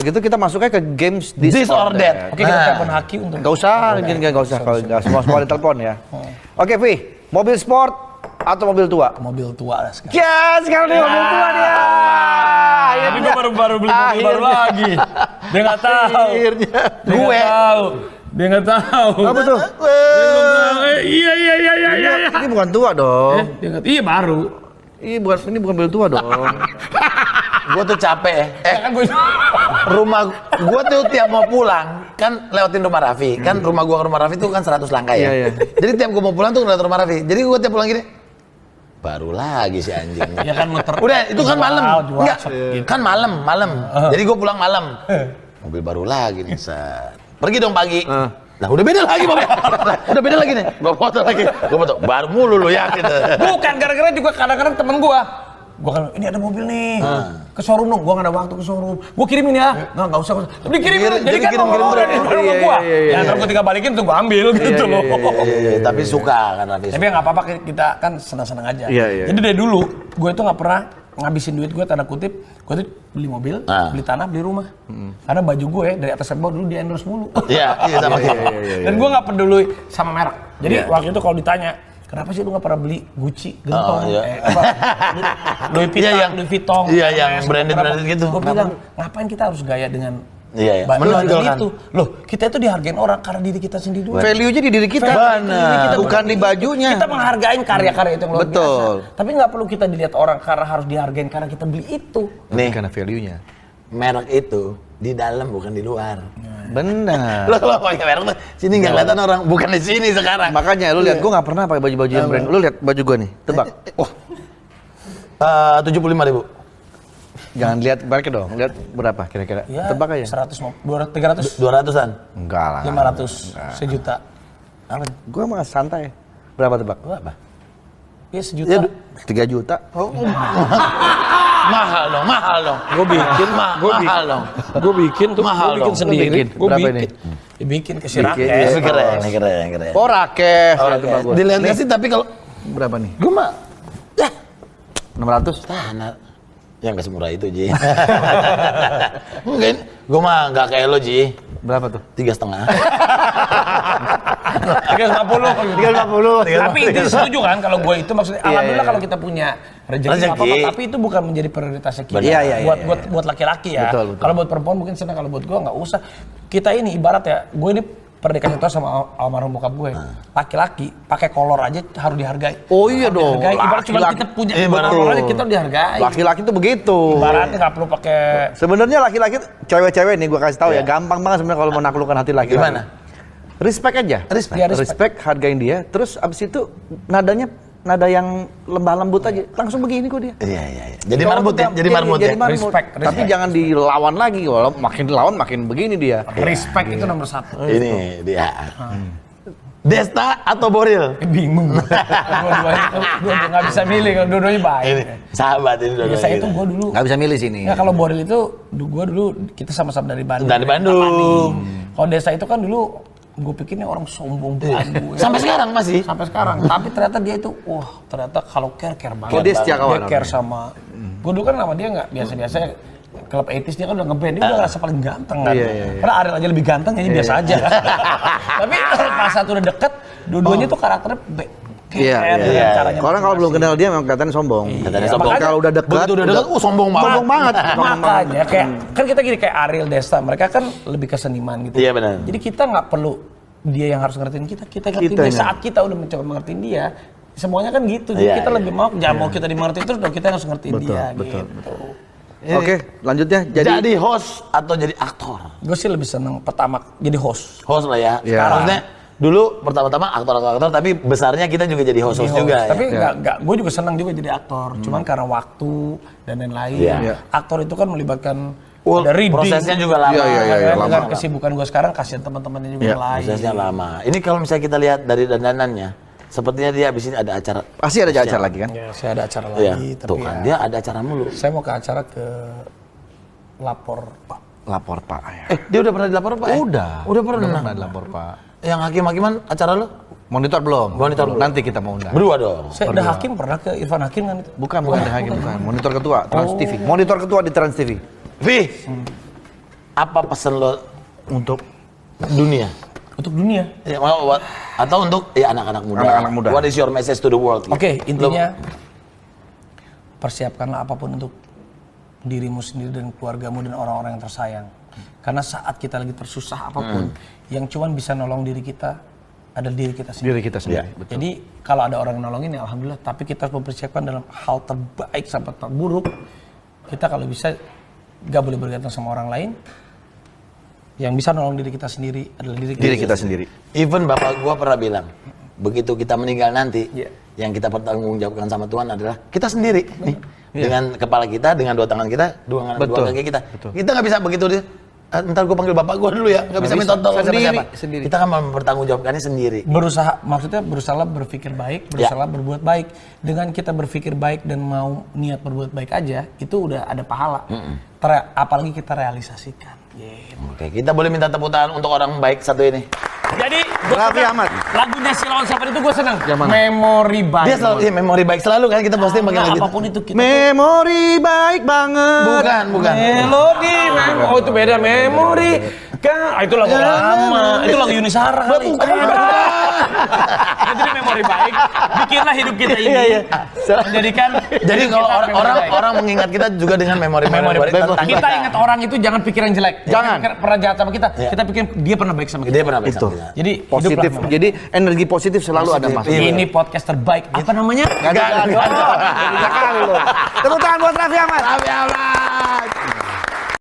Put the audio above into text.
Gitu kita masuknya ke games This or that. Oke, kita telepon Haki untuk. Nggak usah, nggak usah kalau nggak semua ditelepon ya. Oke, Vi, mobil sport atau mobil tua? Mobil tua lah sekarang. Ya, sekarang dia mobil tua dia. Tapi gue baru beli mobil baru lagi. Dia nggak tahu. Gue. Dia nggak tahu. Apa tuh? Iya. Ini bukan tua dong. Iya baru. Ini bukan mobil tua dong. Gue tuh capek rumah gue tuh tiap mau pulang kan lewatin rumah Raffi kan rumah gue ke rumah Raffi tuh kan 100 langkah ya. Iya. Jadi tiap gue mau pulang tuh ngeliat rumah Raffi. Jadi gue tiap pulang gini baru lagi si anjing. Ya kan muter. Udah itu kan malam. Enggak, kan malam. Jadi gue pulang malam. Mobil baru lagi nih. Pergi dong pagi. Nah udah beda lagi mobil. Udah beda lagi nih. Gue foto lagi. Gue foto baru mulu lu ya gitu. Bukan gara-gara juga kadang-kadang temen gue kan ini ada mobil nih ke showroom dong, gua nggak ada waktu ke showroom, gua kirimin ya, nggak usah, dikirimin, jadi kan kirim terus di rumah gua, ya ntar gua tinggal balikin tuh gua ambil gitu loh. Tapi suka kan Raffi. Tapi nggak apa-apa, kita kan senang-senang aja. Iya. Jadi dari dulu gua itu nggak pernah ngabisin duit gua tanda kutip, gua tuh beli mobil, beli tanah, beli rumah, karena baju gue dari atas sampai bawah dulu di endorse mulu. Iya sama. Dan gua nggak peduli sama merek. Jadi waktu itu kalau ditanya, kenapa sih lu nggak pernah beli Gucci, Gentong, Louis Vuitton? Iya, yang branded gitu. Gue bilang, ngapain kita harus gaya dengan menonjolkan itu? Loh, kita itu dihargain orang karena diri kita sendiri. Value-nya di diri kita, bukan di bajunya. Kita menghargain karya-karya itu yang luar Betul. biasa. Tapi nggak perlu kita dilihat orang karena harus dihargain karena kita beli itu. Nih, Karena value-nya. merek itu di dalam bukan di luar. Benar. Lo kalau pakai merek tuh sini nggak kelihatan orang, bukan di sini sekarang. Makanya lu lihat, gua nggak pernah pakai baju-baju yang brand. Lu lihat baju gua nih, tebak. Wah, 75.000. Jangan lihat mereknya dong, lihat berapa kira-kira. Ya, Tebak aja. 100, 200, 300, 200-an. Enggak lah. 500, sejuta. Apa? Gua mah santai. Berapa tebak? Apa? Ya sejuta. 3 juta. Mahal dong. Gue bikin, mahal dong. Gue bikin tuh, Mahal gue bikin dong. sendiri. Gue Berapa bikin. ini? Dibikin ke si Bikin. Rakes. Tapi keren. Oh, Rakes. Oh, Ya, tebak gua. dilihat sih tapi kalau Berapa nih? gue mah 600? tanah yang nggak semurah itu Ji. Mungkin gue mah nggak kayak lo Ji. Berapa tuh? 3,5. 350. Tapi itu setuju kan kalau gue itu maksudnya alhamdulillah kalau kita punya rezeki apa-apa, tapi itu bukan menjadi prioritasnya kita. Iya. Buat laki-laki ya. Betul. Kalau buat perempuan mungkin senang, kalau buat gue nggak usah. Kita ini ibarat ya, gue ini pernah dikasih tau sama almarhum bokap gue, laki-laki pakai kolor aja harus dihargai. Oh iya dong. Dihargai. Ibarat cuma kita punya kolor aja kita dihargai. Laki-laki tuh begitu. Ibaratnya nggak perlu pakai. Sebenarnya laki-laki, cewek-cewek nih gua kasih tahu ya, gampang banget sebenarnya kalau mau naklukkan hati laki-laki. Gimana? Respect aja. Respect, hargain dia. Terus abis itu nada yang lembah lembut aja. Langsung begini kok dia. Iya. Jadi marmut ya. Jadi marmut ya. Respect. Tapi jangan dilawan lagi. Kalau makin dilawan makin begini dia. Respect itu nomor 1. Ini dia. Desta atau Boril? Bingung. Gue nggak bisa milih kalau dua-duanya baik. Ini sahabat ini Ya, saya itu gue dulu. Nggak bisa milih sini. Ya kalau Boril itu, gue dulu kita sama-sama dari Bandung. Dari Bandung. Kalau Desa itu kan dulu gue pikirnya orang sombong banget. Sampai sekarang masih. Sampai sekarang. Tapi ternyata dia itu, ternyata kalau care banget. Oh, dia setia kawan. Dia care sama. Gue dulu kan sama dia nggak biasa-biasa. Klub 80s dia kan udah ngeband, dia udah ngerasa paling ganteng kan. Karena Ariel aja lebih ganteng, jadi biasa aja. Tapi pas satu udah deket, dua-duanya tuh karakternya Iya. Orang kalau belum kenal dia memang kelihatannya sombong. Kalau udah dekat, begitu udah dekat, sombong banget. Sombong banget. Makanya kayak kan kita gini kayak Ariel Desta, mereka kan lebih ke seniman gitu. Iya benar. Jadi kita nggak perlu dia yang harus ngertiin kita ngertiin dia. Saat kita udah mencoba mengertiin dia, semuanya kan gitu. Jadi kita lebih mau, jangan mau kita dimengertiin terus, dong kita harus ngertiin dia. Betul. Oke, lanjutnya jadi host atau jadi aktor? Gue sih lebih seneng pertama jadi host. Host lah ya. Maksudnya dulu pertama-tama aktor, tapi besarnya kita juga jadi host juga. Tapi gue juga senang juga jadi aktor. Cuman karena waktu dan lain-lain. Aktor itu kan melibatkan ada reading. Prosesnya juga lama. Dengan kesibukan gue sekarang, kasihan teman-temannya juga lain. Prosesnya lama. Ini kalau misalnya kita lihat dari dandanannya, sepertinya dia abis ini ada acara. Pasti ada acara lagi kan? Ya, saya ada acara lagi. Tuh kan, dia ada acara mulu. Saya mau ke acara ke Lapor Pak. Lapor Pak. Dia udah pernah dilapor Pak? Udah pernah dilapor Pak. Yang hakim-hakiman acara lo? Monitor belum? Monitor belum. Nanti kita mau undang. Berdua dong. Saya ada hakim pernah ke Irfan Hakim kan itu? Bukan ada hakim, bukan. Monitor ketua Trans TV. Monitor ketua di Trans TV. Vi, apa pesan lo untuk dunia? Untuk dunia. Ya, atau untuk anak-anak muda. Anak-anak muda. What is your message to the world? Oke, intinya persiapkanlah apapun untuk dirimu sendiri dan keluargamu dan orang-orang yang tersayang. Karena saat kita lagi tersusah apapun, yang cuman bisa nolong diri kita adalah diri kita sendiri. Diri kita sendiri. Betul. Jadi kalau ada orang yang nolongin ya alhamdulillah. Tapi kita harus mempersiapkan dalam hal terbaik sampai terburuk. Kita kalau bisa gak boleh bergantung sama orang lain. Yang bisa nolong diri kita sendiri adalah diri kita sendiri. Even bapak gua pernah bilang, begitu kita meninggal nanti, yang kita pertanggungjawabkan sama Tuhan adalah kita sendiri. Nih, dengan kepala kita, dengan dua tangan kita, dua kaki kita. Betul. Kita nggak bisa begitu dia. Ntar gua panggil bapak gua dulu ya, nggak bisa minta tolong siapa. Kita kan mempertanggungjawabkannya sendiri. Maksudnya berusaha berpikir baik, berusaha berbuat baik. Dengan kita berpikir baik dan mau niat berbuat baik aja, itu udah ada pahala. Apalagi kita realisasikan. Oke, kita boleh minta tepuk tangan untuk orang baik satu ini. Jadi Raffi Ahmad. Lagunya si Lawan Siapa itu gue seneng. Memori baik. Dia selalu memori baik selalu kan kita posting pakai lagu. Apapun itu kita. Memori baik banget. Bukan. Melodi, oh itu beda memori. Kan itu lagu lama. Itu lagu Yuni Shara kali. Jadi memori baik. Bikinlah hidup kita ini. Menjadikan. Jadi kalau orang mengingat kita juga dengan memori baik. Kita ingat orang itu jangan pikiran jelek. Jangan pernah jahat sama kita. Kita pikir dia pernah baik sama kita. Dia pernah baik sama kita. Jadi positif. Jadi energi positif selalu ada mas. Ini podcast terbaik. Apa namanya? Gak ada. Tepuk tangan buat Raffi Ahmad.